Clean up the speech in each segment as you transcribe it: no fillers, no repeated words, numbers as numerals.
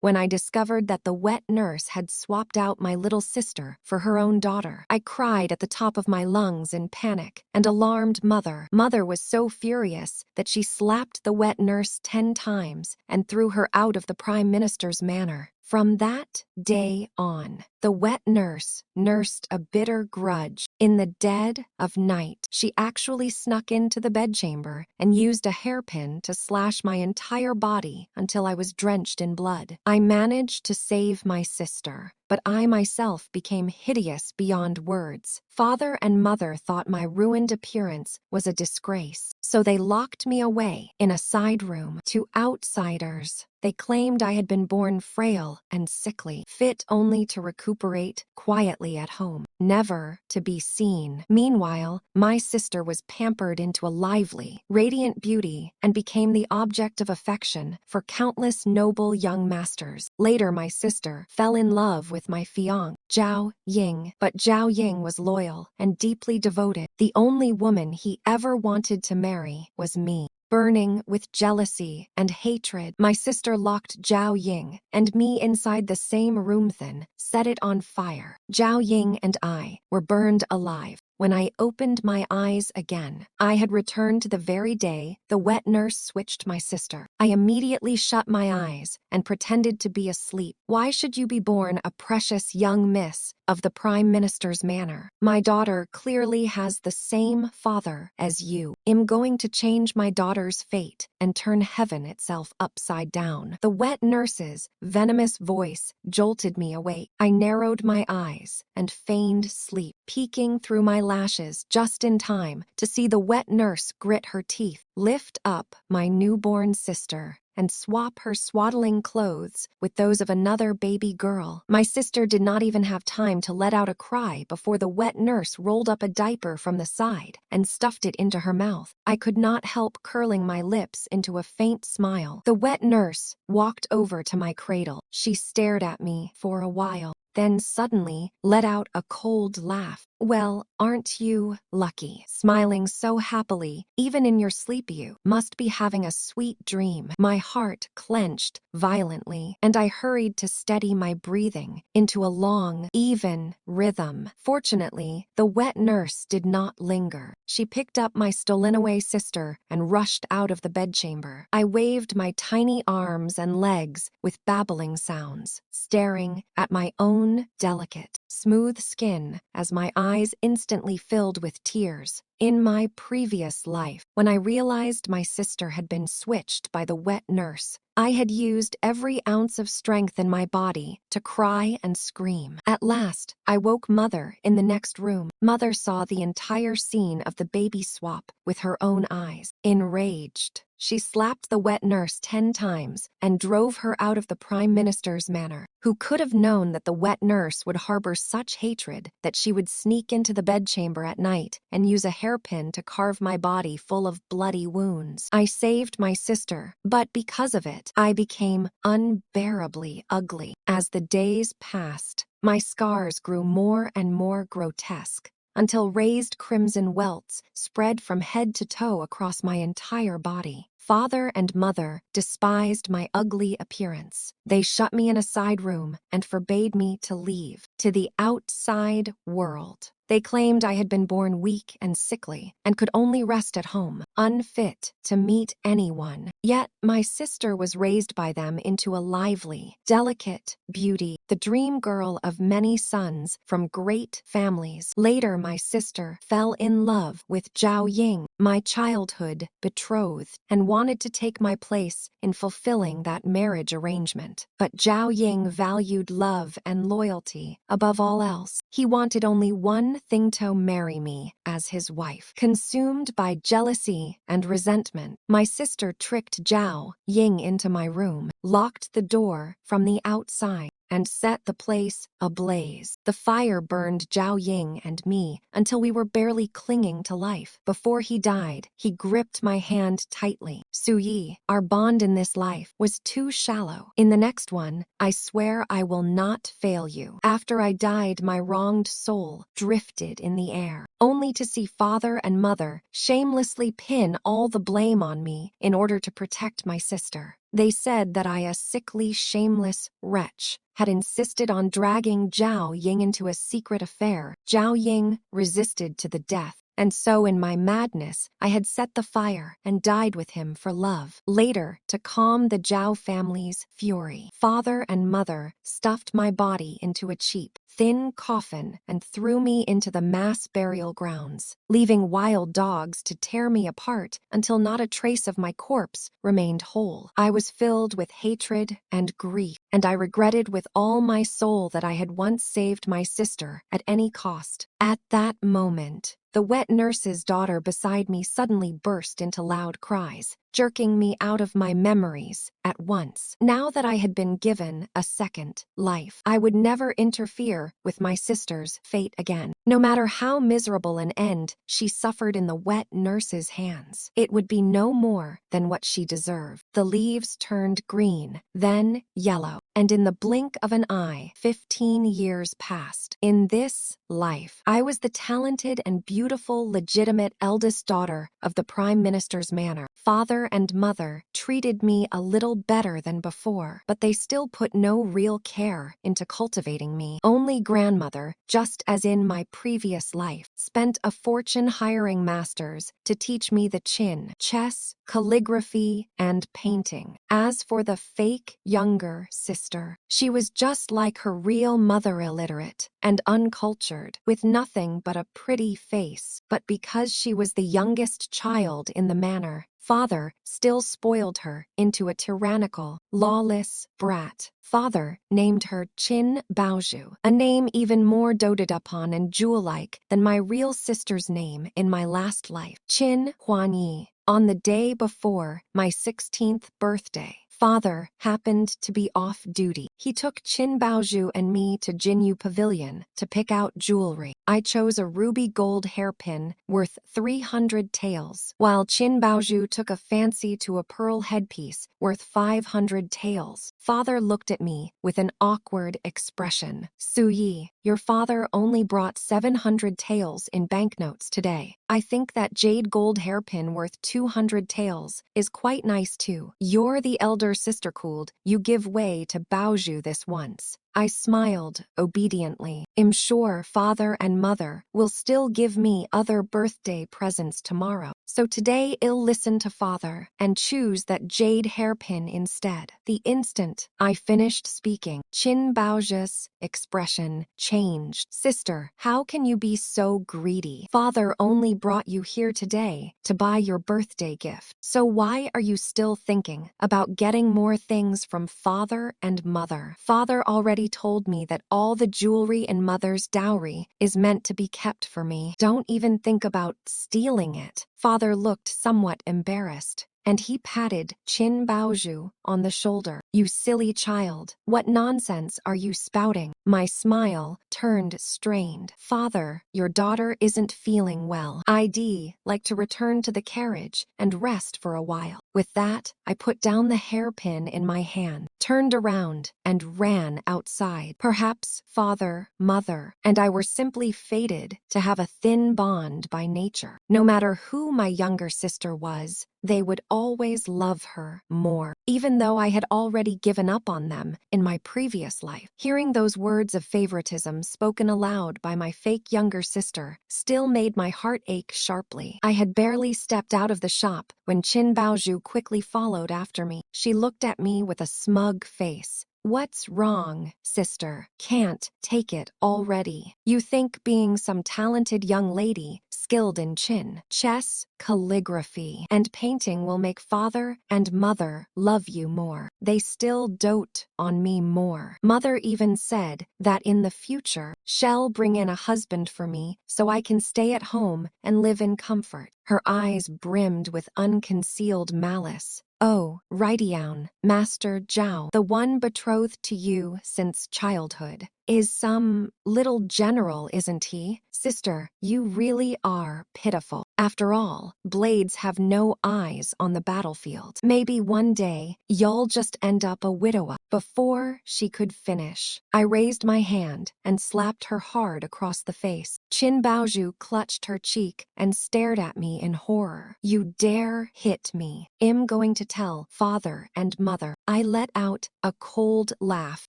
when I discovered that the wet nurse had swapped out my little sister for her own daughter. I cried at the top of my lungs in panic and alarmed Mother. Mother was so furious that she slapped the wet nurse 10 times and threw her out of the Prime Minister's manor. From that day on, the wet nurse nursed a bitter grudge. In the dead of night, she actually snuck into the bedchamber and used a hairpin to slash my entire body until I was drenched in blood. I managed to save my sister, but I myself became hideous beyond words. Father and Mother thought my ruined appearance was a disgrace, so they locked me away in a side room. To outsiders, they claimed I had been born frail and sickly, fit only to recuperate quietly at home, never to be seen. Meanwhile, my sister was pampered into a lively, radiant beauty and became the object of affection for countless noble young masters. Later, my sister fell in love with my fiance, Zhao Ying, but Zhao Ying was loyal and deeply devoted. The only woman he ever wanted to marry was me. Burning with jealousy and hatred, my sister locked Zhao Ying and me inside the same room, then set it on fire. Zhao Ying and I were burned alive. When I opened my eyes again, I had returned to the very day the wet nurse switched my sister. I immediately shut my eyes and pretended to be asleep. Why should you be born a precious young miss of the Prime Minister's manor? My daughter clearly has the same father as you. I'm going to change my daughter's fate and turn heaven itself upside down. The wet nurse's venomous voice jolted me awake. I narrowed my eyes and feigned sleep, peeking through my lashes just in time to see the wet nurse grit her teeth, lift up my newborn sister, and swap her swaddling clothes with those of another baby girl. My sister did not even have time to let out a cry before the wet nurse rolled up a diaper from the side and stuffed it into her mouth. I could not help curling my lips into a faint smile. The wet nurse walked over to my cradle. She stared at me for a while, then suddenly let out a cold laugh. Well, aren't you lucky? Smiling so happily, even in your sleep you must be having a sweet dream. My heart clenched violently, and I hurried to steady my breathing into a long, even rhythm. Fortunately, the wet nurse did not linger. She picked up my stolen-away sister and rushed out of the bedchamber. I waved my tiny arms and legs with babbling sounds, staring at my own delicate, smooth skin as my eyes instantly filled with tears. In my previous life, when I realized my sister had been switched by the wet nurse, I had used every ounce of strength in my body to cry and scream. At last, I woke Mother in the next room. Mother saw the entire scene of the baby swap with her own eyes. Enraged, she slapped the wet nurse 10 times and drove her out of the Prime Minister's manor. Who could have known that the wet nurse would harbor such hatred that she would sneak into the bedchamber at night and use a hairpin to carve my body full of bloody wounds? I saved my sister, but because of it, I became unbearably ugly. As the days passed, my scars grew more and more grotesque, until raised crimson welts spread from head to toe across my entire body. Father and Mother despised my ugly appearance. They shut me in a side room and forbade me to leave to the outside world. They claimed I had been born weak and sickly and could only rest at home, unfit to meet anyone. Yet my sister was raised by them into a lively, delicate beauty, the dream girl of many sons from great families. Later, my sister fell in love with Zhao Ying, my childhood betrothed, and wanted to take my place in fulfilling that marriage arrangement. But Zhao Ying valued love and loyalty above all else. He wanted only one thing: to marry me as his wife. Consumed by jealousy and resentment, my sister tricked Zhao Ying into my room, locked the door from the outside, and set the place ablaze. The fire burned Zhao Ying and me until we were barely clinging to life. Before he died, he gripped my hand tightly. Su Yi, our bond in this life was too shallow. In the next one, I swear I will not fail you. After I died, my wronged soul drifted in the air, only to see Father and Mother shamelessly pin all the blame on me in order to protect my sister. They said that I, a sickly, shameless wretch, had insisted on dragging Zhao Ying into a secret affair. Zhao Ying resisted to the death, and so in my madness, I had set the fire and died with him for love. Later, to calm the Zhao family's fury, father and mother stuffed my body into a cheap, thin coffin and threw me into the mass burial grounds, leaving wild dogs to tear me apart until not a trace of my corpse remained whole. I was filled with hatred and grief, and I regretted with all my soul that I had once saved my sister at any cost. At that moment, the wet nurse's daughter beside me suddenly burst into loud cries, jerking me out of my memories at once. Now that I had been given a second life, I would never interfere with my sister's fate again. No matter how miserable an end she suffered in the wet nurse's hands, it would be no more than what she deserved. The leaves turned green, then yellow, and in the blink of an eye, 15 years passed. In this life, I was the talented and beautiful legitimate eldest daughter of the Prime Minister's manor. Father and mother treated me a little better than before, but they still put no real care into cultivating me. Only grandmother, just as in my previous life, spent a fortune hiring masters to teach me the chin, chess, calligraphy, and painting. As for the fake younger sister, she was just like her real mother, illiterate and uncultured, with nothing but a pretty face. But because she was the youngest child in the manor, father still spoiled her into a tyrannical, lawless brat. Father named her Qin Baozhu, a name even more doted upon and jewel-like than my real sister's name in my last life, Qin Huanyi. On the day before my 16th birthday, father happened to be off duty. He took Qin Baozhu and me to Jinyu Pavilion to pick out jewelry. I chose a ruby gold hairpin worth 300 taels, while Qin Baozhu took a fancy to a pearl headpiece worth 500 taels. Father looked at me with an awkward expression. Su Yi, your father only brought 700 taels in banknotes today. I think that jade gold hairpin worth 200 taels is quite nice too. You're the elder sister, cooled. You give way to Baozhu this once. I smiled obediently. I'm sure father and mother will still give me other birthday presents tomorrow, so today I'll listen to father and choose that jade hairpin instead. The instant I finished speaking, Qin Baozhu's expression changed. Sister, how can you be so greedy? Father only brought you here today to buy your birthday gift, so why are you still thinking about getting more things from father and mother? Father already told me that all the jewelry in mother's dowry is meant to be kept for me. Don't even think about stealing it. Father looked somewhat embarrassed, and he patted Qin Baozhu on the shoulder. You silly child, what nonsense are you spouting? My smile turned strained. Father, your daughter isn't feeling well. I'd like to return to the carriage and rest for a while. With that, I put down the hairpin in my hand, turned around, and ran outside. Perhaps father, mother, and I were simply fated to have a thin bond by nature. No matter who my younger sister was, they would always love her more, even though I had already given up on them in my previous life. Hearing those words of favoritism spoken aloud by my fake younger sister still made my heart ache sharply. I had barely stepped out of the shop when Qin Baozhu quickly followed after me. She looked at me with a smug face. What's wrong, sister? Can't take it already. You think being some talented young lady, skilled in chin, chess, calligraphy, and painting will make father and mother love you more. They still dote on me more. Mother even said that in the future, she'll bring in a husband for me so I can stay at home and live in comfort. Her eyes brimmed with unconcealed malice. Oh, righty-own, Master Zhao, the one betrothed to you since childhood, is some little general, isn't he? Sister, you really are pitiful. After all, blades have no eyes on the battlefield. Maybe one day, you'll just end up a widower. Before she could finish, I raised my hand and slapped her hard across the face. Qin Baozhu clutched her cheek and stared at me in horror. "You dare hit me? I'm going to tell father and mother." I let out a cold laugh.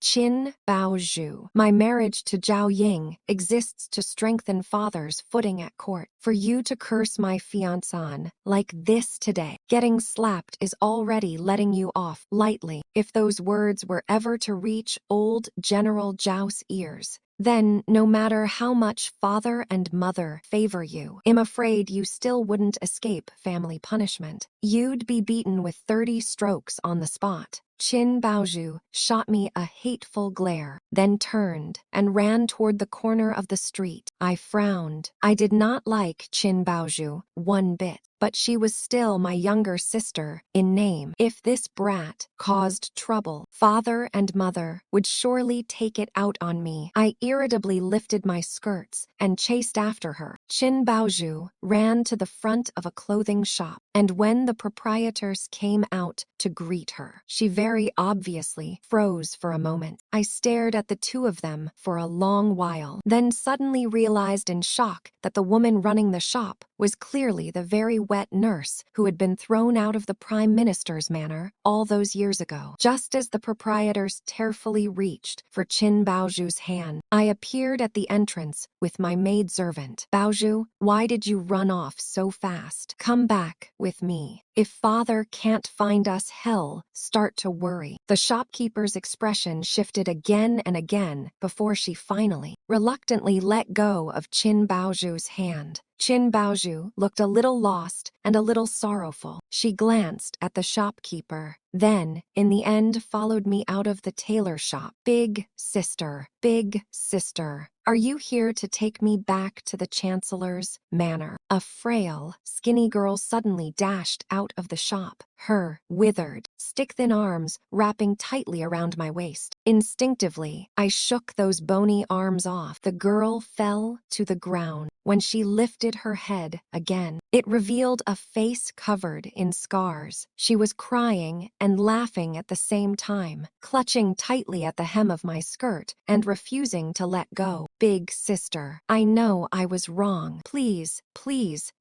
"Qin Baozhu, my marriage to Zhao Ying exists to strengthen father's footing at court. For you to curse my fiance like this today, getting slapped is already letting you off lightly. If those words were ever to reach old General Zhao's ears, then no matter how much father and mother favor you, I'm afraid you still wouldn't escape family punishment. You'd be beaten with 30 strokes on the spot." Qin Baozhu shot me a hateful glare, then turned and ran toward the corner of the street. I frowned. I did not like Qin Baozhu one bit, but she was still my younger sister in name. If this brat caused trouble, father and mother would surely take it out on me. I irritably lifted my skirts and chased after her. Qin Baozhu ran to the front of a clothing shop, and when the proprietors came out to greet her, she very obviously froze for a moment. I stared at the two of them for a long while, then suddenly realized in shock that the woman running the shop was clearly the very wet nurse who had been thrown out of the Prime Minister's manor all those years ago. Just as the proprietors tearfully reached for Qin Baozhu's hand, I appeared at the entrance with my maidservant. "Baozhu, why did you run off so fast? Come back with me. If father can't find us, he'll start to worry." The shopkeeper's expression shifted again and again before she finally, reluctantly let go of Qin Baozhu's hand. Qin Baozhu looked a little lost and a little sorrowful. She glanced at the shopkeeper, then, in the end, followed me out of the tailor shop. Big sister, are you here to take me back to the Chancellor's manor?" A frail, skinny girl suddenly dashed out of the shop, her withered, stick-thin arms wrapping tightly around my waist. Instinctively, I shook those bony arms off. The girl fell to the ground. When she lifted her head again, it revealed a face covered in scars. She was crying and laughing at the same time, clutching tightly at the hem of my skirt and refusing to let go. "Big sister, I know I was wrong. Please,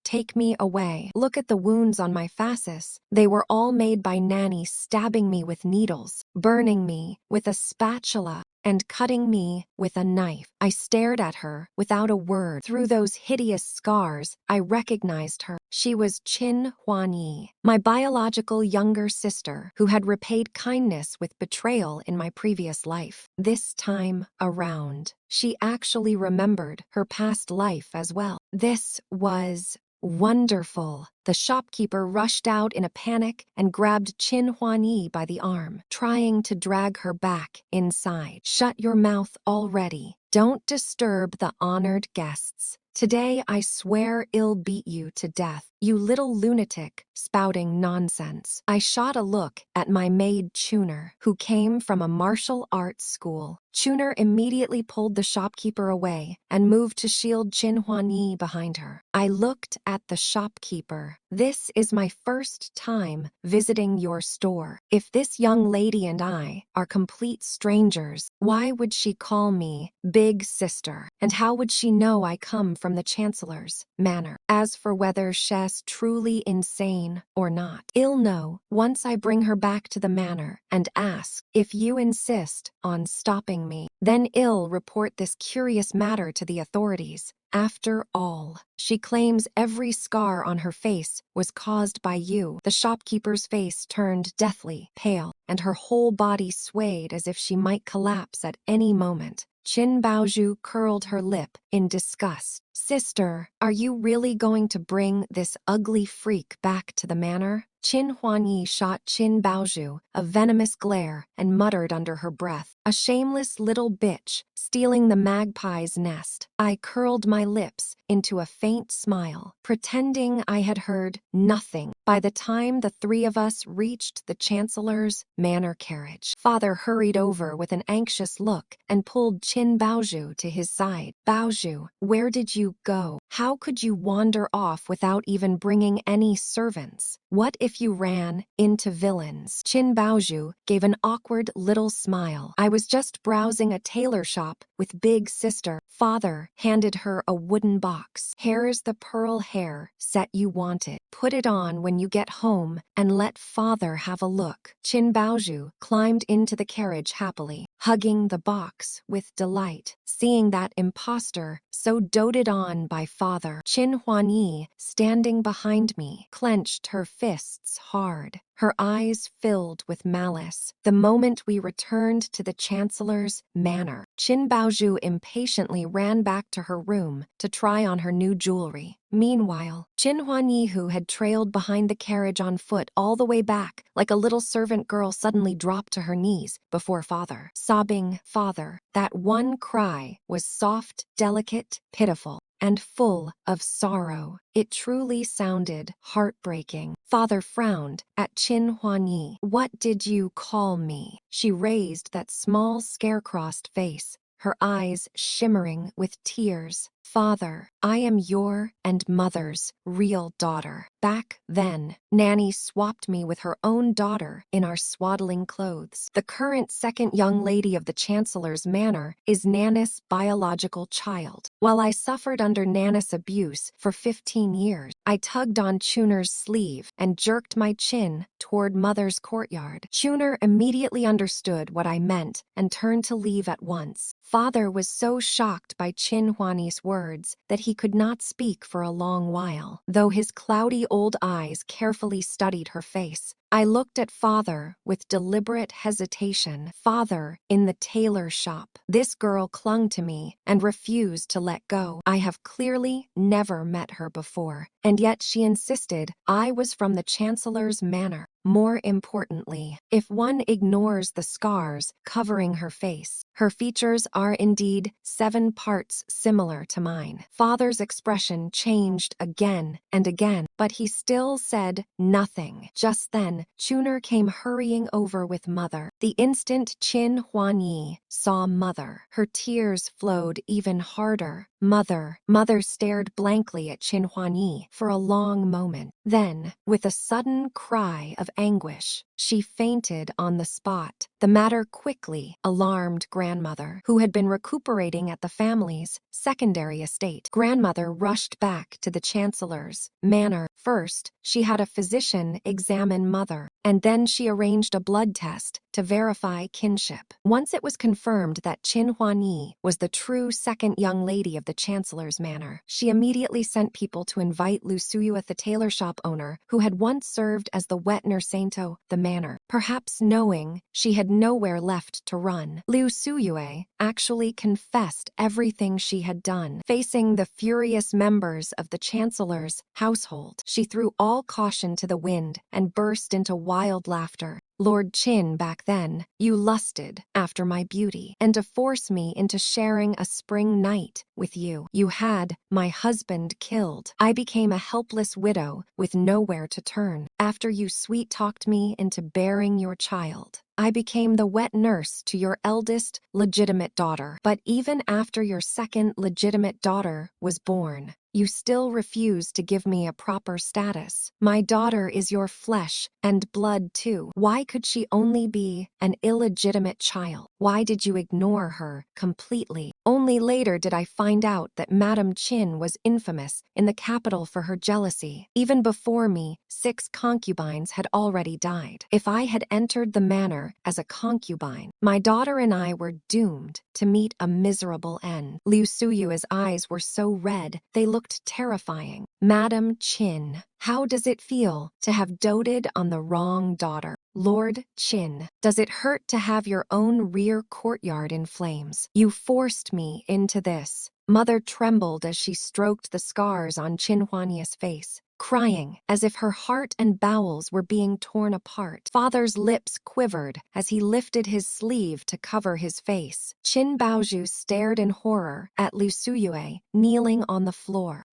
take me away. Look at the wounds on my faces. They were all made by Nanny stabbing me with needles, burning me with a spatula, and cutting me with a knife." I stared at her without a word. Through those hideous scars, I recognized her. She was Qin Huanyi, my biological younger sister who had repaid kindness with betrayal in my previous life. This time around, she actually remembered her past life as well. This was wonderful. The shopkeeper rushed out in a panic and grabbed Qin Huanyi by the arm, trying to drag her back inside. "Shut your mouth already. Don't disturb the honored guests. Today I swear I'll beat you to death, you little lunatic, spouting nonsense." I shot a look at my maid Chuner, who came from a martial arts school. Chuner immediately pulled the shopkeeper away and moved to shield Qin Huanyi behind her. I looked at the shopkeeper. "This is my first time visiting your store. If this young lady and I are complete strangers, why would she call me big sister? And how would she know I come from the Chancellor's manor? As for whether she's truly insane or not, I'll know once I bring her back to the manor and ask. If you insist on stopping me, then I'll report this curious matter to the authorities. After all, she claims every scar on her face was caused by you." The shopkeeper's face turned deathly pale, and her whole body swayed as if she might collapse at any moment. Qin Baozhu curled her lip in disgust. "Sister, are you really going to bring this ugly freak back to the manor?" Qin Huanyi shot Qin Baozhu a venomous glare and muttered under her breath, "A shameless little bitch, stealing the magpie's nest." I curled my lips into a faint smile, pretending I had heard nothing. By the time the three of us reached the Chancellor's manor carriage, father hurried over with an anxious look and pulled Qin Baozhu to his side. "Baozhu, where did you you go? How could you wander off without even bringing any servants? What if you ran into villains? Qin Baozhu gave an awkward little smile. I was just browsing a tailor shop with big sister. Father handed her a wooden box. Here's the pearl hair set you wanted. Put it on when you get home and let father have a look. Qin Baozhu climbed into the carriage happily, hugging the box with delight. Seeing that impostor so doted on by father, Qin Huanyi, standing behind me, clenched her fists hard. Her eyes filled with malice. The moment we returned to the chancellor's manor, Qin Baozhu impatiently ran back to her room to try on her new jewelry. Meanwhile, Qin Huanyi, who had trailed behind the carriage on foot all the way back, like a little servant girl, suddenly dropped to her knees before father, sobbing, "Father." That one cry was soft, delicate, pitiful, and full of sorrow. It truly sounded heartbreaking. Father frowned at Qin Huanyi. "What did you call me?" She raised that small, scare-crossed face, her eyes shimmering with tears. "Father, I am your and mother's real daughter. Back then, Nanny swapped me with her own daughter in our swaddling clothes. The current second young lady of the Chancellor's manor is Nana's biological child. While I suffered under Nana's abuse for 15 years, I tugged on Chuner's sleeve and jerked my chin toward Mother's courtyard. Chuner immediately understood what I meant and turned to leave at once. Father was so shocked by Qin Huanyi's words that he could not speak for a long while, though his cloudy old eyes carefully studied her face. I looked at father with deliberate hesitation. Father, in the tailor shop. This girl clung to me and refused to let go. I have clearly never met her before, and yet she insisted I was from the Chancellor's manor. More importantly, if one ignores the scars covering her face, her features are indeed 7 parts similar to mine. Father's expression changed again and again, but he still said nothing. Just then, Chuner came hurrying over with Mother. The instant Qin Huanyi saw Mother, her tears flowed even harder. Mother stared blankly at Qin Huanyi for a long moment. Then, with a sudden cry of anguish, she fainted on the spot. The matter quickly alarmed Grandmother, who had been recuperating at the family's secondary estate. Grandmother rushed back to the Chancellor's manor. First, she had a physician examine Mother, and then she arranged a blood test to verify kinship. Once it was confirmed that Qin Huanyi was the true second young lady of the Chancellor's manor, she immediately sent people to invite Lu Suyu, the tailor shop owner, who had once served as the wet nurse to the manor. Perhaps knowing she had nowhere left to run, Lu Suyu actually confessed everything she had done. Facing the furious members of the Chancellor's household, she threw all caution to the wind and burst into wild laughter. "Lord Qin, back then, you lusted after my beauty, and to force me into sharing a spring night with you, you had my husband killed. I became a helpless widow with nowhere to turn. After you sweet-talked me into bearing your child, I became the wet nurse to your eldest legitimate daughter. But even after your second legitimate daughter was born, you still refuse to give me a proper status. My daughter is your flesh and blood too. Why could she only be an illegitimate child? Why did you ignore her completely? Only later did I find out that Madame Qin was infamous in the capital for her jealousy. Even before me, 6 concubines had already died. If I had entered the manor as a concubine, my daughter and I were doomed to meet a miserable end." Liu Suyu's eyes were so red, they looked terrifying. "Madame Qin, how does it feel to have doted on the wrong daughter? Lord Qin, does it hurt to have your own rear courtyard in flames? You forced me into this." Mother trembled as she stroked the scars on Qin Huanyi's face, crying as if her heart and bowels were being torn apart. Father's lips quivered as he lifted his sleeve to cover his face. Qin Baozhu stared in horror at Lu Suyue, kneeling on the floor.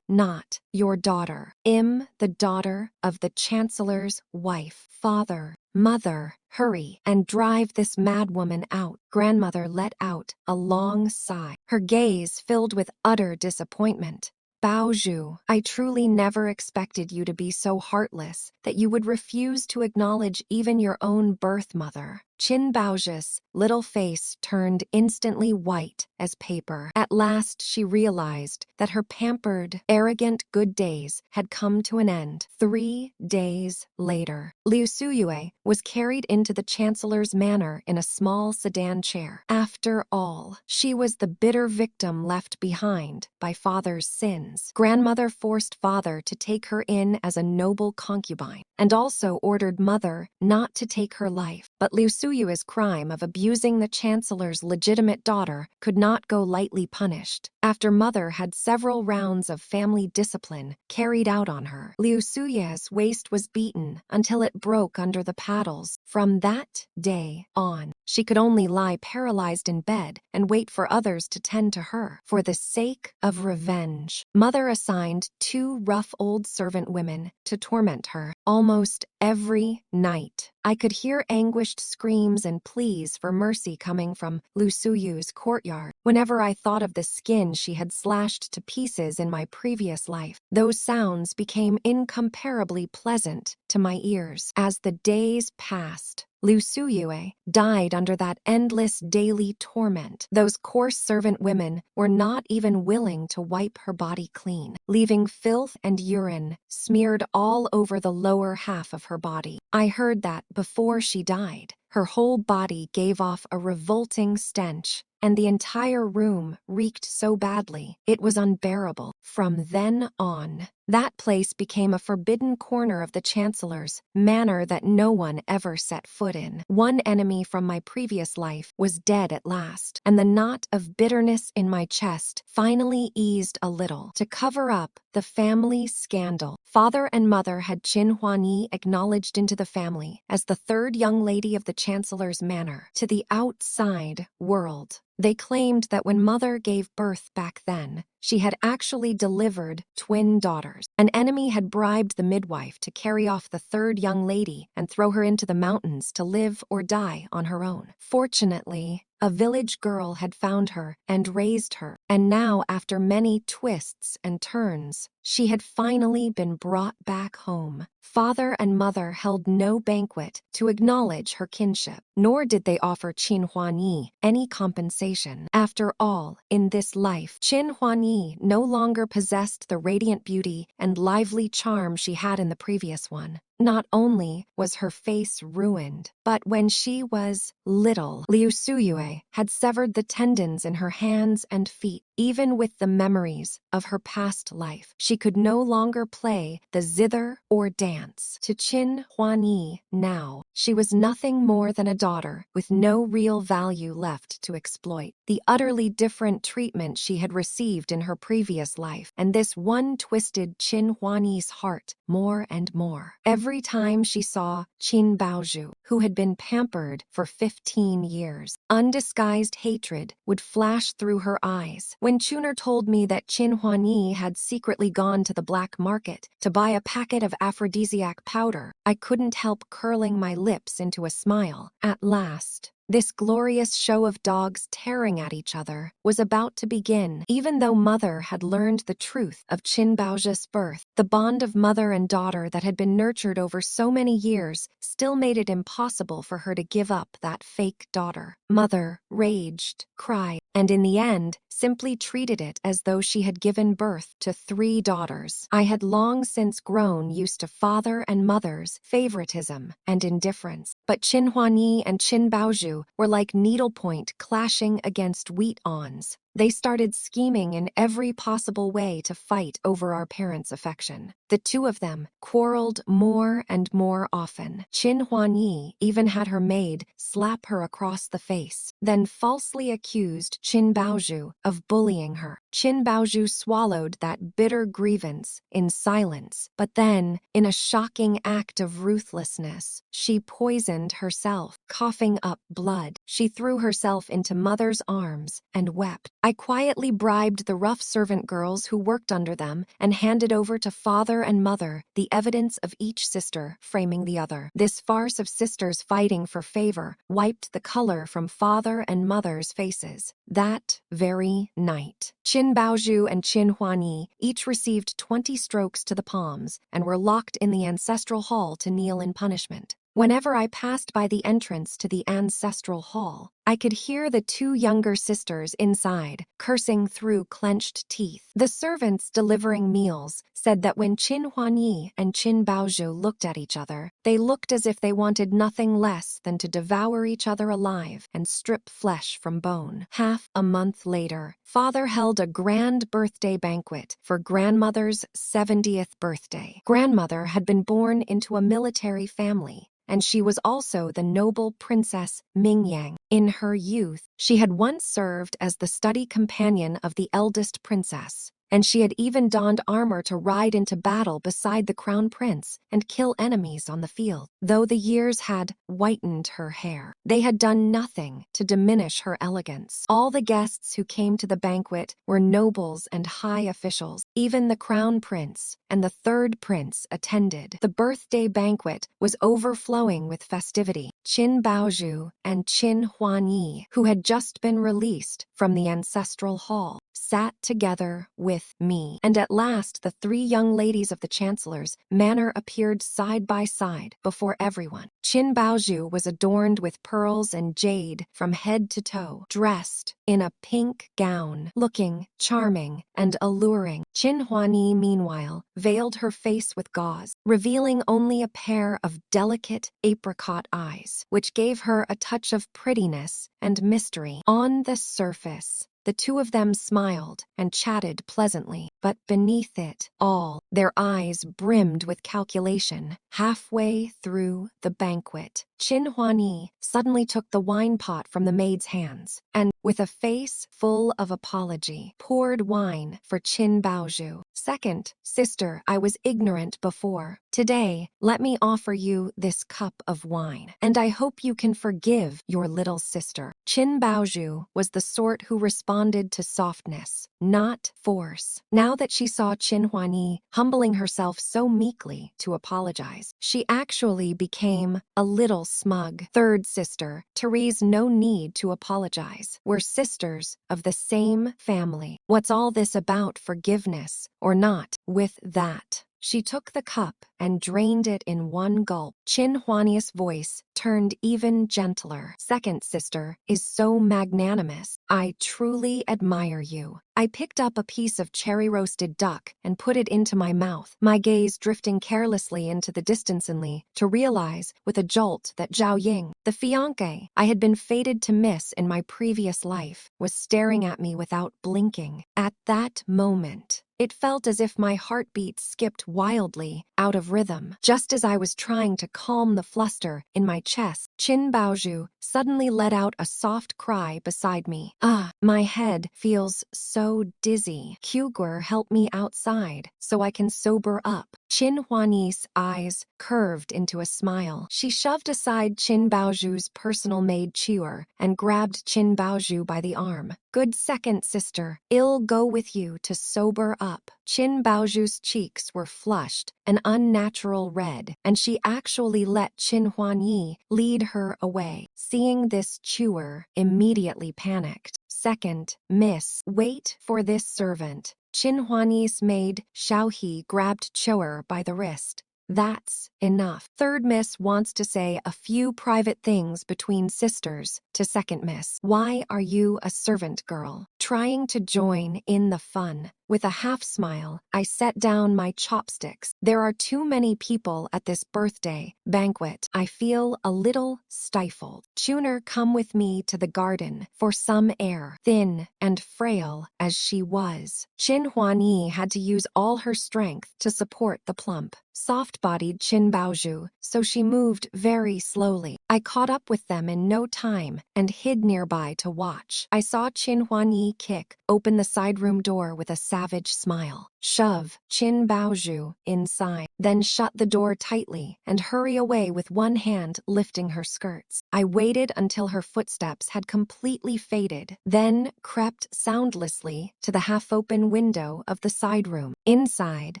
Not your daughter. The daughter of the Chancellor's wife. Father, "Mother, hurry and drive this madwoman out." Grandmother let out a long sigh, her gaze filled with utter disappointment. "Baoju, I truly never expected you to be so heartless that you would refuse to acknowledge even your own birth mother." Qin Baoju's little face turned instantly white as paper. At last she realized that her pampered, arrogant good days had come to an end. 3 days later, Liu Suyue was carried into the chancellor's manor in a small sedan chair. After all, she was the bitter victim left behind by father's sins. Grandmother forced father to take her in as a noble concubine, and also ordered mother not to take her life. But Liu Suyue's crime of abusing the chancellor's legitimate daughter could not go lightly punished. After mother had several rounds of family discipline carried out on her, Liu Suyue's waist was beaten until it broke under the paddles. From that day on, she could only lie paralyzed in bed and wait for others to tend to her. For the sake of revenge, mother assigned 2 rough old servant women to torment her almost every night. I could hear anguished screams and pleas for mercy coming from Liu Suyue's courtyard. Whenever I thought of the skin she had slashed to pieces in my previous life, those sounds became incomparably pleasant to my ears. As the days passed, Liu Suyue died under that endless daily torment. Those coarse servant women were not even willing to wipe her body clean, leaving filth and urine smeared all over the lower half of her body. I heard that before she died, her whole body gave off a revolting stench, and the entire room reeked so badly it was unbearable. From then on, that place became a forbidden corner of the chancellor's manor that no one ever set foot in. One enemy from my previous life was dead at last, and the knot of bitterness in my chest finally eased a little. To cover up the family scandal, father and mother had Qin Huani acknowledged into the family as the 3rd young lady of the chancellor's manor. To the outside world, they claimed that when mother gave birth back then, she had actually delivered twin daughters. An enemy had bribed the midwife to carry off the 3rd young lady and throw her into the mountains to live or die on her own. Fortunately, a village girl had found her and raised her, and now, after many twists and turns, she had finally been brought back home. Father and mother held no banquet to acknowledge her kinship, nor did they offer Qin Huani any compensation. After all, in this life, Qin Huani no longer possessed the radiant beauty and lively charm she had in the previous one. Not only was her face ruined, but when she was little, Liu Suyue had severed the tendons in her hands and feet. Even with the memories of her past life, she could no longer play the zither or dance. To Qin Huani now, she was nothing more than a daughter with no real value left to exploit. The utterly different treatment she had received in her previous life, and this one twisted Qin Huani's heart more and more. Every time she saw Qin Baoju, who had been pampered for 15 years, undisguised hatred would flash through her eyes. When Chuner told me that Qin Huani had secretly gone to the black market to buy a packet of aphrodisiac powder, I couldn't help curling my lips into a smile. At last, this glorious show of dogs tearing at each other was about to begin. Even though mother had learned the truth of Qin Baoju's birth, the bond of mother and daughter that had been nurtured over so many years still made it impossible for her to give up that fake daughter. Mother raged, cried, and in the end, simply treated it as though she had given birth to 3 daughters. I had long since grown used to father and mother's favoritism and indifference, but Qin Huani and Qin Baoju were like needlepoint clashing against wheat awns. They started scheming in every possible way to fight over our parents' affection. The 2 of them quarreled more and more often. Qin Huani even had her maid slap her across the face, then falsely accused Qin Baoju of bullying her. Qin Baoju swallowed that bitter grievance in silence, but then, in a shocking act of ruthlessness, she poisoned herself. Coughing up blood, she threw herself into mother's arms and wept. I quietly bribed the rough servant girls who worked under them and handed over to father and mother the evidence of each sister framing the other. This farce of sisters fighting for favor wiped the color from father and mother's faces. That very night, Qin Baozhu and Qin Huanyi each received 20 strokes to the palms and were locked in the ancestral hall to kneel in punishment. Whenever I passed by the entrance to the ancestral hall, I could hear the 2 younger sisters inside, cursing through clenched teeth. The servants delivering meals said that when Qin Huanyi and Qin Baozhu looked at each other, they looked as if they wanted nothing less than to devour each other alive and strip flesh from bone. Half a month later, father held a grand birthday banquet for grandmother's 70th birthday. Grandmother had been born into a military family, and she was also the noble Princess Mingyang. In her youth, she had once served as the study companion of the eldest princess, and she had even donned armor to ride into battle beside the crown prince and kill enemies on the field. Though the years had whitened her hair, they had done nothing to diminish her elegance. All the guests who came to the banquet were nobles and high officials. Even the crown prince and the third prince attended. The birthday banquet was overflowing with festivity. Qin Baozhu and Qin Huanyi, who had just been released from the ancestral hall, sat together with me. And at last the 3 young ladies of the chancellor's manor appeared side by side before everyone. Qin Baozhu was adorned with pearls and jade from head to toe, dressed in a pink gown, looking charming and alluring. Qin Huanyi, meanwhile, veiled her face with gauze, revealing only a pair of delicate apricot eyes, which gave her a touch of prettiness and mystery. On the surface, the 2 of them smiled and chatted pleasantly, but beneath it all, their eyes brimmed with calculation. Halfway through the banquet, Qin Huanyi suddenly took the wine pot from the maid's hands and, with a face full of apology, poured wine for Qin Baozhu. "Second sister, I was ignorant before. Today, let me offer you this cup of wine, and I hope you can forgive your little sister." Qin Baozhu was the sort who responded to softness, not force. Now that she saw Qin Huanyi humbling herself so meekly to apologize, she actually became a little smug. "Third sister, Therese, no need to apologize. We're sisters of the same family. What's all this about forgiveness or not?" With that, she took the cup and drained it in one gulp. Qin Huanyi's voice turned even gentler. "Second sister is so magnanimous. I truly admire you." I picked up a piece of cherry-roasted duck and put it into my mouth, my gaze drifting carelessly into the distance to realize with a jolt that Zhao Ying, the fiance I had been fated to miss in my previous life, was staring at me without blinking. At that moment, it felt as if my heartbeat skipped wildly out of rhythm. Just as I was trying to calm the fluster in my chest, Qin Baozhu suddenly let out a soft cry beside me. "Ah, my head feels so dizzy. Kyugur, help me outside so I can sober up." Qin Huanyi's eyes curved into a smile. She shoved aside Qin Baozhu's personal-made chewer and grabbed Qin Baozhu by the arm. "Good second sister, I'll go with you to sober up." Qin Baozhu's cheeks were flushed, an unnatural red, and she actually let Qin Huanyi lead her away. Seeing this, chewer immediately panicked. "Second, miss, wait for this servant." Qin Huanyi's maid, Xiaohe, grabbed Chewer by the wrist. "That's enough. Third miss wants to say a few private things between sisters to second miss. Why are you a servant girl?" Trying to join in the fun. With a half-smile, I set down my chopsticks. "There are too many people at this birthday banquet. I feel a little stifled. Tuner, come with me to the garden for some air." Thin and frail as she was, Qin Huanyi had to use all her strength to support the plump, soft-bodied Qin Baozhu, so she moved very slowly. I caught up with them in no time and hid nearby to watch. I saw Qin Huanyi kick open the side room door with a savage smile, shove Qin Baozhu inside, then shut the door tightly and hurry away with one hand lifting her skirts. I waited until her footsteps had completely faded, then crept soundlessly to the half-open window of the side room. Inside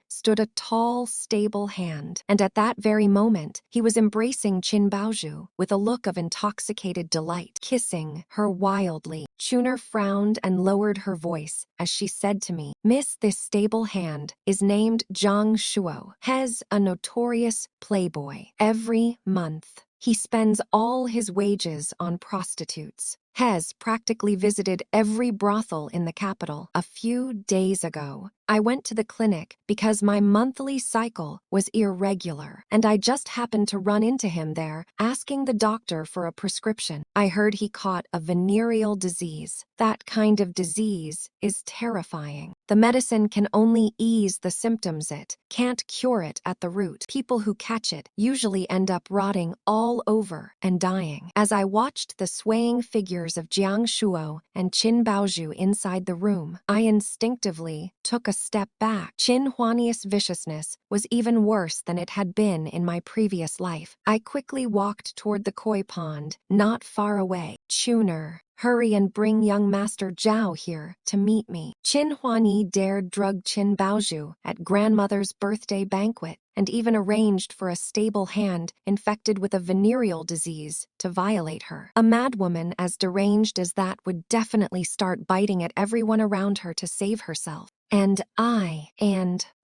stood a tall, stable hand, and at that very moment, he was embracing Qin Baozhu with a look of intoxicated delight, kissing her wildly. Chuner frowned and lowered her voice as she said to me, "Miss, this stable hand is named Zhang Shuo. He's a notorious playboy. Every month, he spends all his wages on prostitutes. Hez practically visited every brothel in the capital. A few days ago, I went to the clinic because my monthly cycle was irregular, and I just happened to run into him there, asking the doctor for a prescription. I heard he caught a venereal disease. That kind of disease is terrifying. The medicine can only ease the symptoms, it can't cure it at the root. People who catch it usually end up rotting all over and dying." As I watched the swaying figures of Jiang Shuo and Qin Baozhu inside the room, I instinctively took a step back. Qin Huani's viciousness was even worse than it had been in my previous life. I quickly walked toward the koi pond, not far away. "Chuner, hurry and bring young Master Zhao here to meet me." Qin Huani dared drug Qin Baozhu at grandmother's birthday banquet and even arranged for a stable hand infected with a venereal disease to violate her. A madwoman as deranged as that would definitely start biting at everyone around her to save herself. And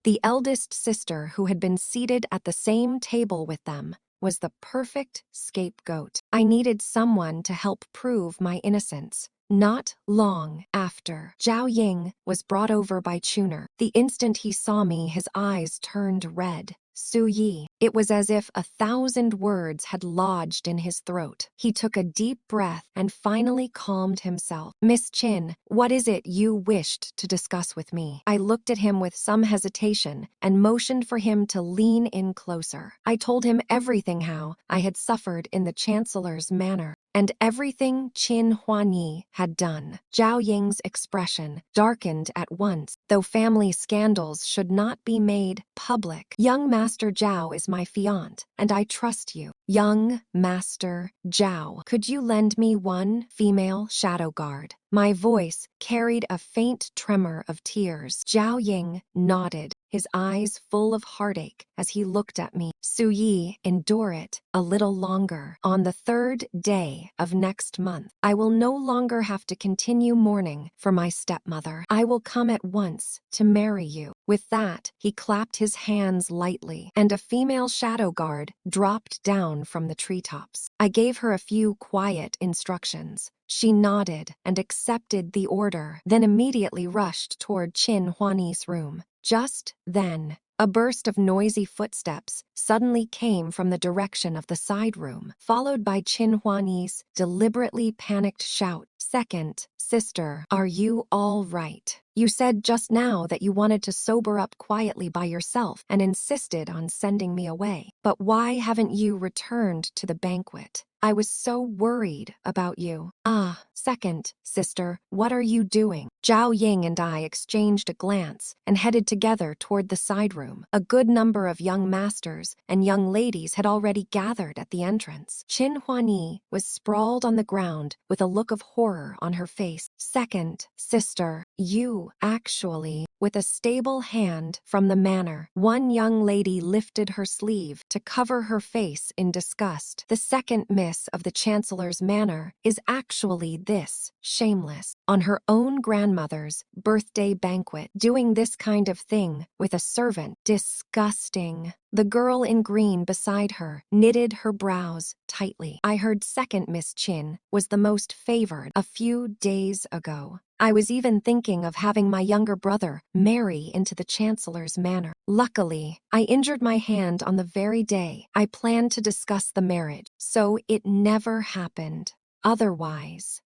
the eldest sister who had been seated at the same table with them, was the perfect scapegoat. I needed someone to help prove my innocence. Not long after, Zhao Ying was brought over by Chuner. The instant he saw me, his eyes turned red. Su Yi. It was as if 1,000 words had lodged in his throat. He took a deep breath and finally calmed himself. "Miss Qin, what is it you wished to discuss with me?" I looked at him with some hesitation and motioned for him to lean in closer. I told him everything, how I had suffered in the Chancellor's manor, and everything Qin Huani had done. Zhao Ying's expression darkened at once. "Though family scandals should not be made public, young Master Zhao is my fiance, and I trust you." "Young Master Zhao, could you lend me one female shadow guard?" My voice carried a faint tremor of tears. Zhao Ying nodded, his eyes full of heartache as he looked at me. "Su Yi, endure it a little longer. On the 3rd day of next month, I will no longer have to continue mourning for my stepmother. I will come at once to marry you." With that, he clapped his hands lightly, and a female shadow guard dropped down from the treetops. I gave her a few quiet instructions. She nodded and accepted the order, then immediately rushed toward Qin Huani's room. Just then, a burst of noisy footsteps suddenly came from the direction of the side room, followed by Qin Huani's deliberately panicked shout, "Second, sister, are you all right? You said just now that you wanted to sober up quietly by yourself and insisted on sending me away. But why haven't you returned to the banquet? I was so worried about you." "Ah, second, sister, what are you doing?" Zhao Ying and I exchanged a glance and headed together toward the side room. A good number of young masters and young ladies had already gathered at the entrance. Qin Huani was sprawled on the ground with a look of horror on her face. "Second, sister, you, actually," with a stable hand from the manor. One young lady lifted her sleeve to cover her face in disgust. "The second miss of the Chancellor's manor is actually this shameless, on her own grandmother's birthday banquet, doing this kind of thing with a servant. Disgusting." The girl in green beside her knitted her brows tightly. "I heard second Miss Qin was the most favored a few days ago. I was even thinking of having my younger brother marry into the Chancellor's manor. Luckily, I injured my hand on the very day I planned to discuss the marriage, so it never happened. Otherwise,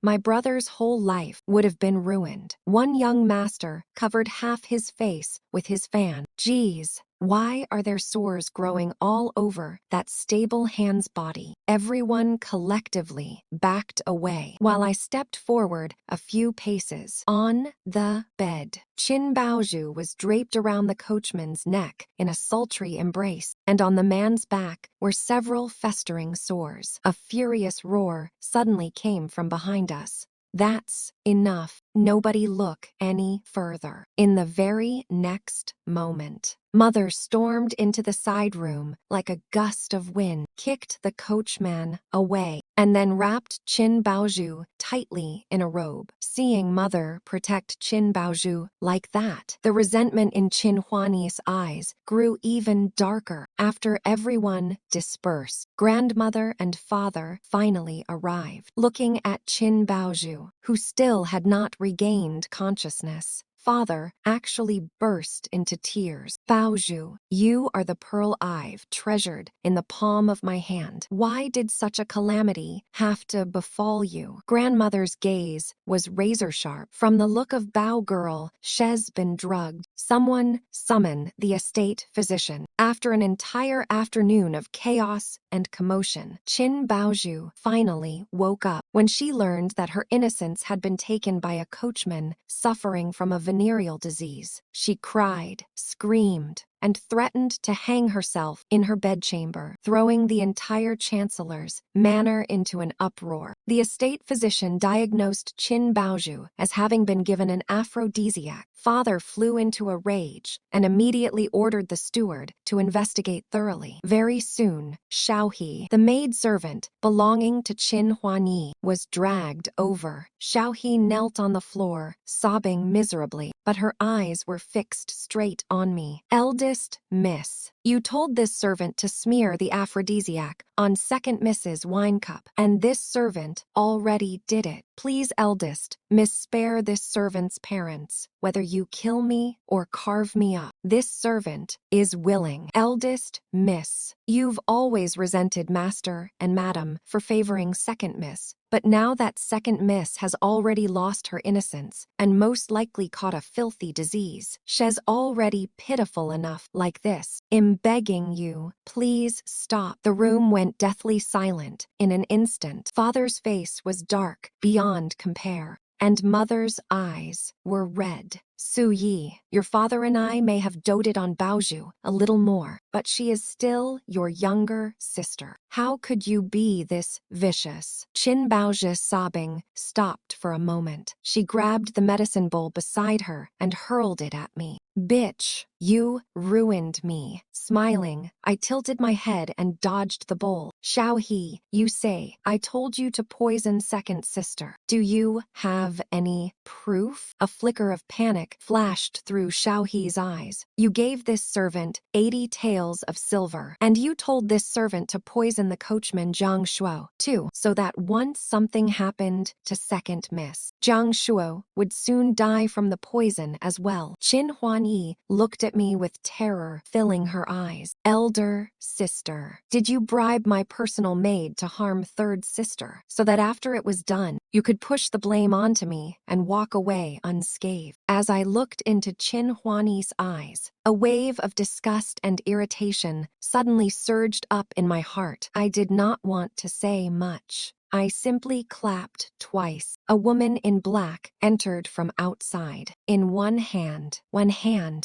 my brother's whole life would have been ruined." One young master covered half his face with his fan. "Geez, Why are there sores growing all over that stable hand's body? Everyone collectively backed away while I stepped forward a few paces. On the bed, Qin Baozhu was draped around the coachman's neck in a sultry embrace, and on the man's back were several festering sores. A furious roar suddenly came from behind us. That's enough. Nobody look any further. In the very next moment, Mother stormed into the side room like a gust of wind, kicked the coachman away, and then wrapped Qin Baozhu tightly in a robe. Seeing Mother protect Qin Baozhu like that, the resentment in Qin Huani's eyes grew even darker. After everyone dispersed, Grandmother and Father finally arrived. Looking at Qin Baozhu, who still had not regained consciousness, Father actually burst into tears. Baozhu, you are the pearl I've treasured in the palm of my hand. Why did such a calamity have to befall you? Grandmother's gaze was razor sharp. From the look of Bao girl, she's been drugged. Someone summon the estate physician. After an entire afternoon of chaos and commotion, Qin Baozhu finally woke up. When she learned that her innocence had been taken by a coachman suffering from a venereal disease, she cried, screamed, and threatened to hang herself in her bedchamber, throwing the entire chancellor's manor into an uproar. The estate physician diagnosed Qin Baozhu as having been given an aphrodisiac. Father flew into a rage and immediately ordered the steward to investigate thoroughly. Very soon, Xiaohe, the maidservant belonging to Qin Huani, was dragged over. Xiaohe knelt on the floor, sobbing miserably, but her eyes were fixed straight on me. Eldest Miss, you told this servant to smear the aphrodisiac on second Miss's wine cup, and this servant already did it. Please, eldest Miss, spare this servant's parents, whether you kill me or carve me up. This servant is willing. Eldest Miss, you've always resented Master and Madam for favoring second Miss, but now that second Miss has already lost her innocence and most likely caught a filthy disease, she's already pitiful enough like this. I'm begging you, please stop. The room went deathly silent in an instant. Father's face was dark beyond compare, and Mother's eyes were red. Su Yi, your father and I may have doted on Baozhu a little more, but she is still your younger sister. How could you be this vicious? Qin Baozhu's sobbing stopped for a moment. She grabbed the medicine bowl beside her and hurled it at me. Bitch, you ruined me. Smiling, I tilted my head and dodged the bowl. Xiaohe, you say I told you to poison second sister. Do you have any proof? A flicker of panic flashed through Xiaohe's eyes. You gave this servant 80 taels of silver, and you told this servant to poison the coachman Zhang Shuo, too, so that once something happened to second Miss, Zhang Shuo would soon die from the poison as well. Qin Huanyi looked at me with terror filling her eyes. Elder sister, did you bribe my personal maid to harm third sister, so that after it was done, you could push the blame onto me and walk away unscathed? As I looked into Qin Huani's eyes, a wave of disgust and irritation suddenly surged up in my heart. I did not want to say much. I simply clapped twice. A woman in black entered from outside. In one hand,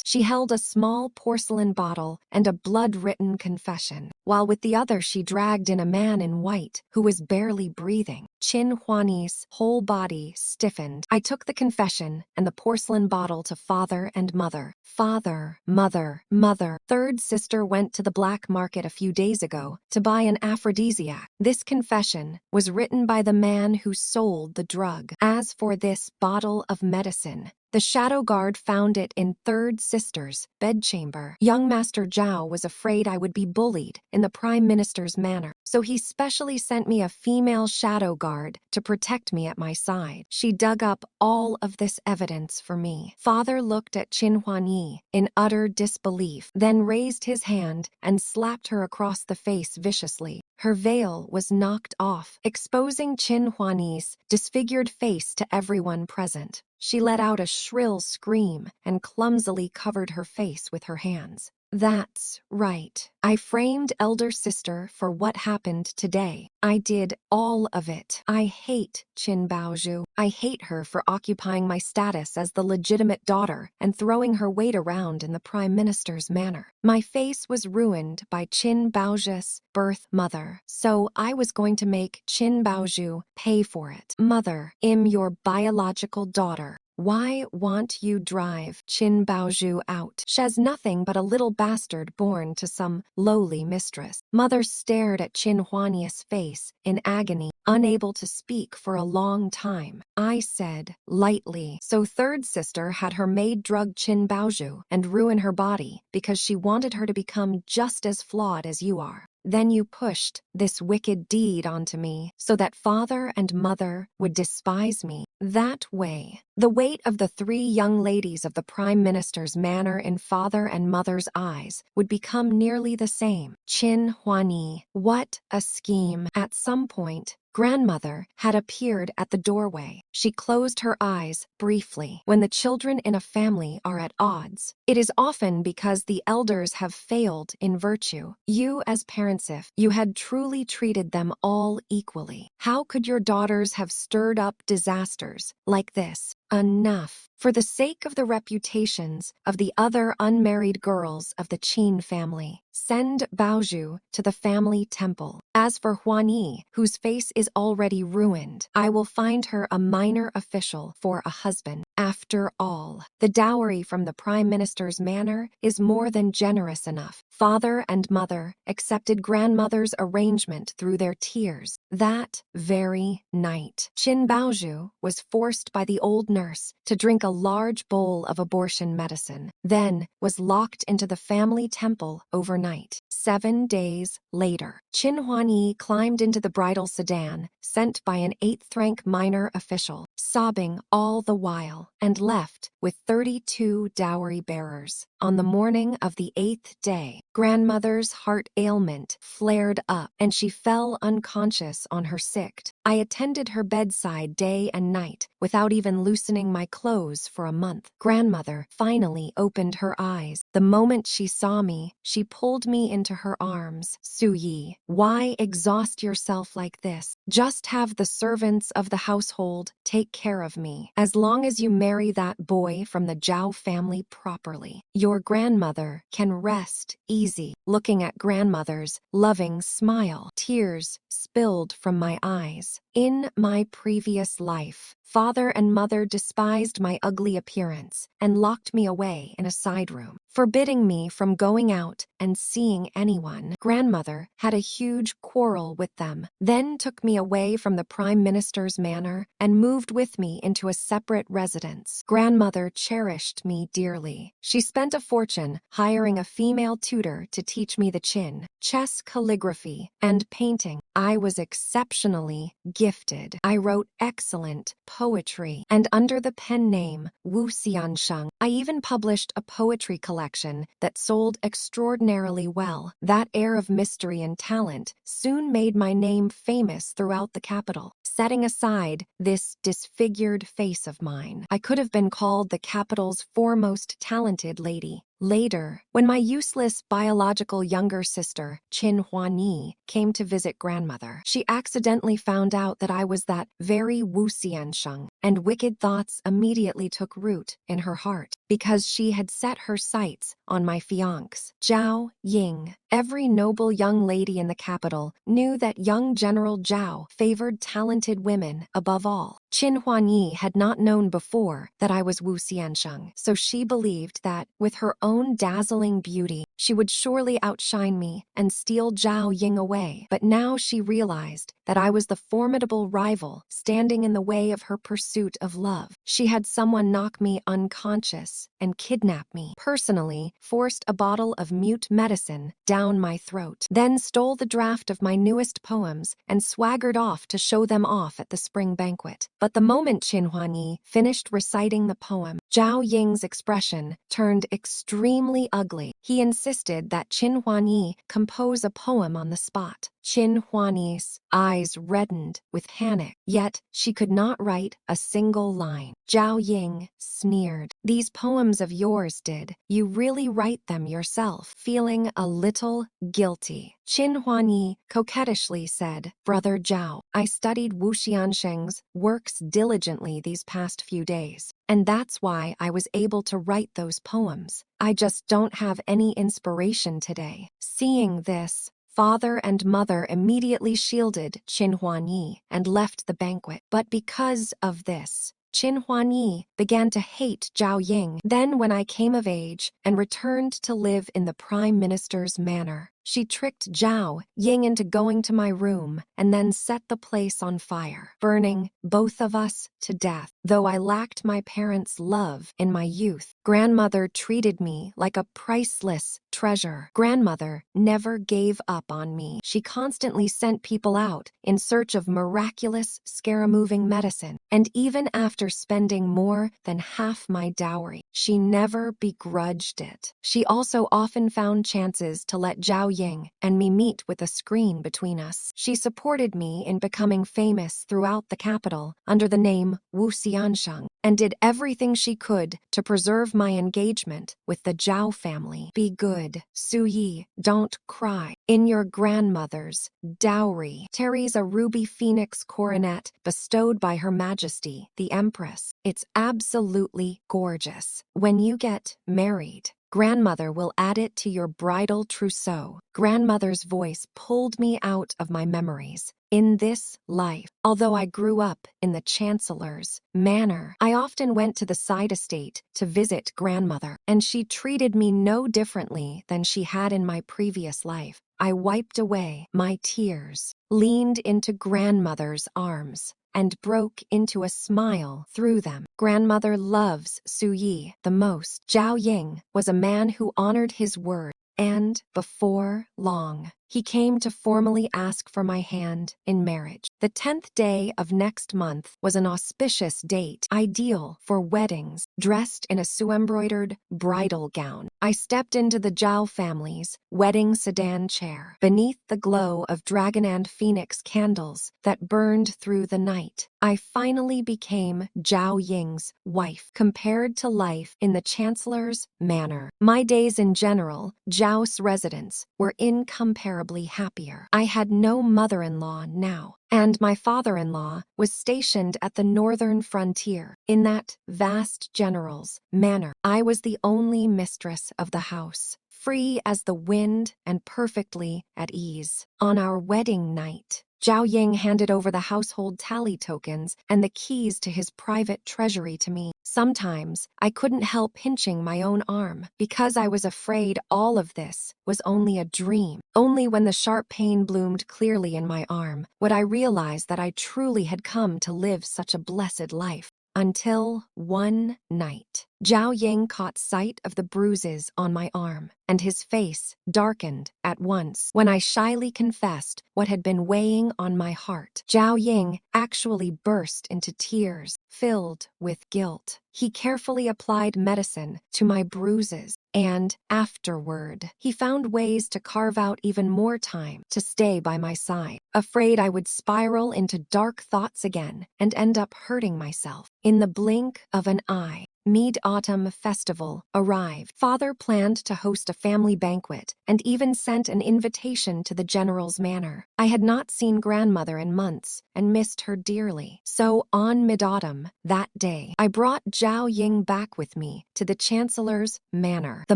she held a small porcelain bottle and a blood-written confession, while with the other she dragged in a man in white who was barely breathing. Qin Huani's whole body stiffened. I took the confession and the porcelain bottle to Father and Mother. Father, Mother, third sister went to the black market a few days ago to buy an aphrodisiac. This confession was written by the man who sold the drug. As for this bottle of medicine, the shadow guard found it in third sister's bedchamber. Young Master Zhao was afraid I would be bullied in the Prime Minister's manor, so he specially sent me a female shadow guard to protect me at my side. She dug up all of this evidence for me. Father looked at Qin Huanyi in utter disbelief, then raised his hand and slapped her across the face viciously. Her veil was knocked off, exposing Qin Huani's disfigured face to everyone present. She let out a shrill scream and clumsily covered her face with her hands. That's right. I framed elder sister for what happened today. I did all of it. I hate Qin Baozhu. I hate her for occupying my status as the legitimate daughter and throwing her weight around in the prime minister's manner. My face was ruined by Qin Baozhu's birth mother, so I was going to make Qin Baozhu pay for it. Mother, I'm your biological daughter. Why won't you drive Qin Baozhu out? She's nothing but a little bastard born to some lowly mistress. Mother stared at Qin Huanyi's face in agony, unable to speak for a long time. I said, lightly, so third sister had her maid drug Qin Baozhu and ruin her body because she wanted her to become just as flawed as you are. Then you pushed this wicked deed onto me so that father and mother would despise me. That way, the weight of the three young ladies of the prime minister's manor in father and mother's eyes would become nearly the same. Qin Huanyi, what a scheme. At some point, grandmother had appeared at the doorway. She closed her eyes briefly. When the children in a family are at odds, it is often because the elders have failed in virtue. You as parents, if you had truly treated them all equally, how could your daughters have stirred up disasters like this? Enough. For the sake of the reputations of the other unmarried girls of the Qin family, send Baozhu to the family temple. As for Huanyi, whose face is already ruined, I will find her a minor official for a husband. After all, the dowry from the prime minister's manor is more than generous enough. Father and mother accepted grandmother's arrangement through their tears. That very night, Qin Baozhu was forced by the old nurse to drink a large bowl of abortion medicine, then was locked into the family temple overnight. 7 days later, Qin Huanyi climbed into the bridal sedan sent by an 8th-rank minor official, sobbing all the while, and left with 32 dowry bearers. On the morning of the 8th day, grandmother's heart ailment flared up and she fell unconscious on her sick. I attended her bedside day and night without even loosening my clothes for a month. Grandmother finally opened her eyes. The moment she saw me, she pulled me into her arms. Su Yi, why exhaust yourself like this? Just have the servants of the household take care of me. As long as you marry that boy from the Zhao family properly, your grandmother can rest easy. Looking at grandmother's loving smile, tears spilled from my eyes. In my previous life, father and mother despised my ugly appearance and locked me away in a side room, forbidding me from going out and seeing anyone. Grandmother had a huge quarrel with them, then took me away from the prime minister's manor and moved with me into a separate residence. Grandmother cherished me dearly. She spent a fortune hiring a female tutor to teach me the Qin, chess calligraphy, and painting. I was exceptionally gifted. I wrote excellent poetry, and under the pen name Wu Xiansheng, I even published a poetry collection that sold extraordinarily well. That air of mystery and talent soon made my name famous throughout the capital. Setting aside this disfigured face of mine, I could have been called the capital's foremost talented lady. Later, when my useless biological younger sister, Qin Huanyi, came to visit grandmother, she accidentally found out that I was that very Wu Xiansheng, and wicked thoughts immediately took root in her heart, because she had set her sights on my fiance, Zhao Ying. Every noble young lady in the capital knew that young General Zhao favored talented women above all. Qin Huanyi had not known before that I was Wu Xiansheng, so she believed that, with her own dazzling beauty, she would surely outshine me and steal Zhao Ying away. But now she realized that I was the formidable rival standing in the way of her pursuit of love. She had someone knock me unconscious and kidnap me, personally forced a bottle of mute medicine down my throat, then stole the draft of my newest poems and swaggered off to show them off at the spring banquet. But the moment Qin Huanyi finished reciting the poem, Zhao Ying's expression turned extremely ugly. He insisted insisted that Qin Huanyi compose a poem on the spot. Qin Huanyi's eyes reddened with panic, yet she could not write a single line. Zhao Ying sneered. "These poems of yours, did you really write them yourself?" Feeling a little guilty, Qin Huanyi coquettishly said, "Brother Zhao, I studied Wu Xiansheng's works diligently these past few days, and that's why I was able to write those poems. I just don't have any inspiration today." Seeing this, father and mother immediately shielded Qin Huanyi and left the banquet. But because of this, Qin Huanyi began to hate Zhao Ying. Then when I came of age and returned to live in the prime minister's manor, she tricked Zhao Ying into going to my room and then set the place on fire, burning both of us to death. Though I lacked my parents' love in my youth, grandmother treated me like a priceless treasure. Grandmother never gave up on me. She constantly sent people out in search of miraculous, scare-removing medicine. And even after spending more than half my dowry, she never begrudged it. She also often found chances to let Zhao Ying and me meet with a screen between us. She supported me in becoming famous throughout the capital under the name Wu Xiansheng, and did everything she could to preserve my engagement with the Zhao family. Be good, Su Yi, don't cry. In your grandmother's dowry carries a ruby phoenix coronet bestowed by Her Majesty, the Empress. It's absolutely gorgeous. When you get married, grandmother will add it to your bridal trousseau. Grandmother's voice pulled me out of my memories. In this life, although I grew up in the Chancellor's manor, I often went to the side estate to visit grandmother, and she treated me no differently than she had in my previous life. I wiped away my tears, leaned into grandmother's arms, and broke into a smile through them. Grandmother loves Su Yi the most. Zhao Ying was a man who honored his word, and before long, he came to formally ask for my hand in marriage. The 10th day of next month was an auspicious date, ideal for weddings. Dressed in a embroidered bridal gown, I stepped into the Zhao family's wedding sedan chair. Beneath the glow of dragon and phoenix candles that burned through the night, I finally became Zhao Ying's wife. Compared to life in the Chancellor's manor, my days in General Zhao's residence were incomparably happier. I had no mother-in-law now, and my father-in-law was stationed at the northern frontier. In that vast general's manor, I was the only mistress of the house, free as the wind and perfectly at ease. On our wedding night, Zhao Ying handed over the household tally tokens and the keys to his private treasury to me. Sometimes I couldn't help pinching my own arm because I was afraid all of this was only a dream. Only when the sharp pain bloomed clearly in my arm would I realize that I truly had come to live such a blessed life. Until one night, Zhao Ying caught sight of the bruises on my arm, and his face darkened at once. When I shyly confessed what had been weighing on my heart, Zhao Ying actually burst into tears, filled with guilt. He carefully applied medicine to my bruises, and afterward, he found ways to carve out even more time to stay by my side, afraid I would spiral into dark thoughts again and end up hurting myself. In the blink of an eye, Mid-Autumn Festival arrived. Father planned to host a family banquet and even sent an invitation to the general's manor. I had not seen grandmother in months and missed her dearly. So on Mid-Autumn that day, I brought Zhao Ying back with me to the Chancellor's manor. The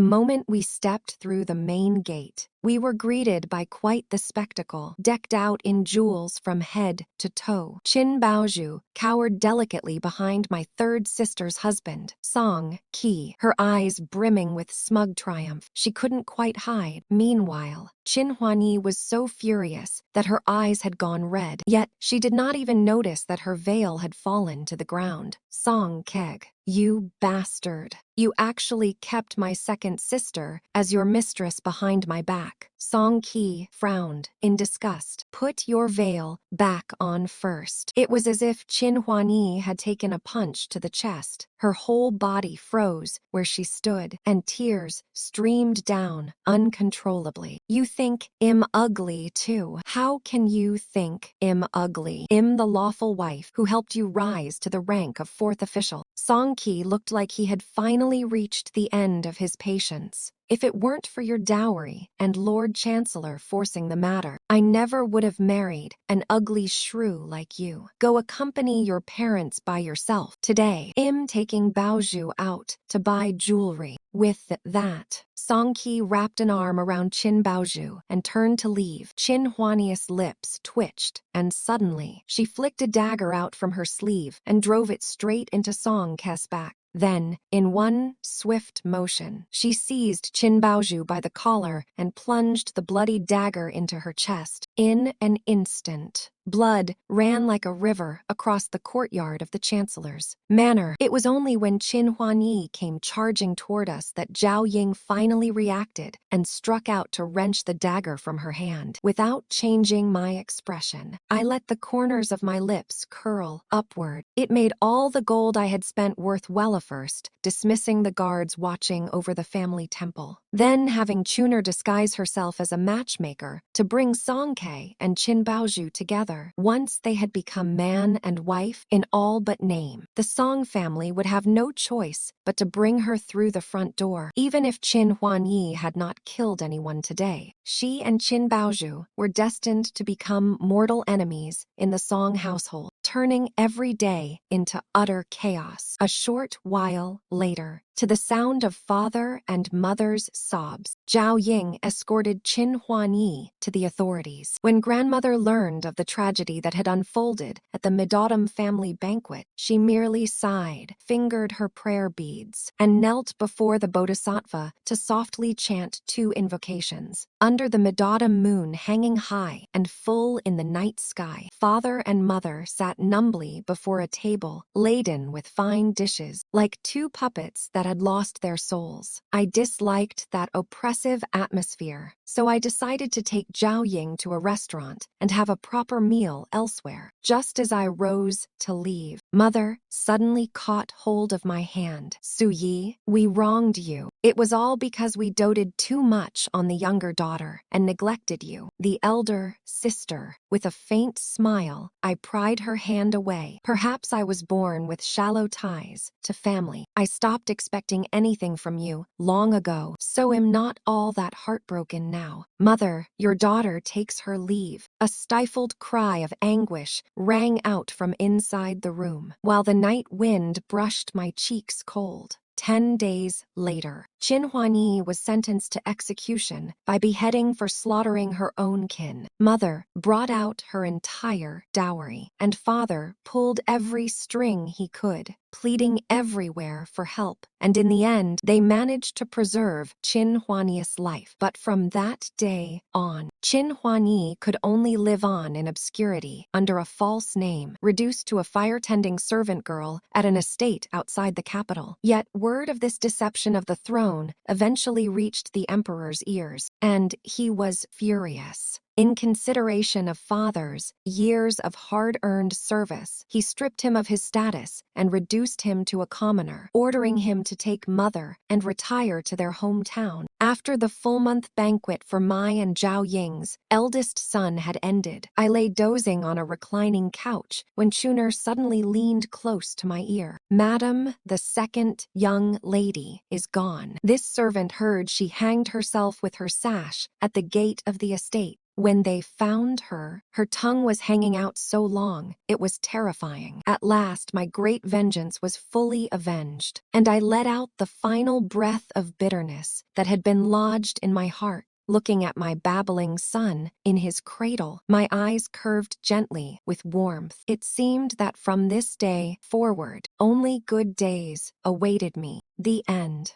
moment we stepped through the main gate, we were greeted by quite the spectacle, decked out in jewels from head to toe. Qin Baozhu cowered delicately behind my third sister's husband, Song Qi, her eyes brimming with smug triumph she couldn't quite hide. Meanwhile, Qin Huanyi was so furious that her eyes had gone red, yet she did not even notice that her veil had fallen to the ground. Song Keg, you bastard. You actually kept my second sister as your mistress behind my back. Song Ki frowned in disgust. Put your veil back on first. It was as if Qin Huani had taken a punch to the chest. Her whole body froze where she stood, and tears streamed down uncontrollably. You think I'm ugly too. How can you think I'm ugly? I'm the lawful wife who helped you rise to the rank of fourth official. Song Ki looked like he had finally reached the end of his patience. If it weren't for your dowry and Lord Chancellor forcing the matter, I never would have married an ugly shrew like you. Go accompany your parents by yourself. Today, I'm taking Baozhu out to buy jewelry. With that, Song Ki wrapped an arm around Qin Baozhu and turned to leave. Qin Huani's lips twitched, and suddenly, she flicked a dagger out from her sleeve and drove it straight into Song Ke's back. Then, in one swift motion, she seized Qin Baozhu by the collar and plunged the bloody dagger into her chest. In an instant, blood ran like a river across the courtyard of the Chancellor's manor. It was only when Qin Huani came charging toward us that Zhao Ying finally reacted and struck out to wrench the dagger from her hand. Without changing my expression, I let the corners of my lips curl upward. It made all the gold I had spent worth well first, dismissing the guards watching over the family temple. Then having Chuner disguise herself as a matchmaker to bring Song Ke and Qin Baozhu together. Once they had become man and wife in all but name, the Song family would have no choice but to bring her through the front door. Even if Qin Huanyi had not killed anyone today, she and Qin Baozhu were destined to become mortal enemies in the Song household, turning every day into utter chaos. A short while later, to the sound of father and mother's sobs, Zhao Ying escorted Qin Huanyi to the authorities. When grandmother learned of the tragedy that had unfolded at the mid-autumn family banquet, she merely sighed, fingered her prayer beads, and knelt before the bodhisattva to softly chant 2 invocations. Under the mid-autumn moon hanging high and full in the night sky, father and mother sat numbly before a table laden with fine dishes, like 2 puppets that had lost their souls. I disliked that oppressive atmosphere, so I decided to take Zhao Ying to a restaurant and have a proper meal elsewhere. Just as I rose to leave, mother suddenly caught hold of my hand. Su Yi, we wronged you. It was all because we doted too much on the younger daughter and neglected you, the elder sister. With a faint smile, I pried her hand away. Perhaps I was born with shallow ties to family. I stopped expecting anything from you long ago, so am not all that heartbroken now. Mother, your daughter takes her leave. A stifled cry of anguish rang out from inside the room, while the night wind brushed my cheeks cold. 10 days later, Qin Huanyi was sentenced to execution by beheading for slaughtering her own kin. Mother brought out her entire dowry, and father pulled every string he could, pleading everywhere for help. And in the end, they managed to preserve Qin Huanyi's life. But from that day on, Qin Huanyi could only live on in obscurity under a false name, reduced to a fire-tending servant girl at an estate outside the capital. Yet word of this deception of the throne eventually reached the emperor's ears, and he was furious. In consideration of father's years of hard-earned service, he stripped him of his status and reduced him to a commoner, ordering him to take mother and retire to their hometown. After the full-month banquet for Mai and Zhao Ying's eldest son had ended, I lay dozing on a reclining couch when Chuner suddenly leaned close to my ear. Madam, the second young lady is gone. This servant heard she hanged herself with her sash at the gate of the estate. When they found her, her tongue was hanging out so long, it was terrifying. At last, my great vengeance was fully avenged, and I let out the final breath of bitterness that had been lodged in my heart. Looking at my babbling son in his cradle, my eyes curved gently with warmth. It seemed that from this day forward, only good days awaited me. The end.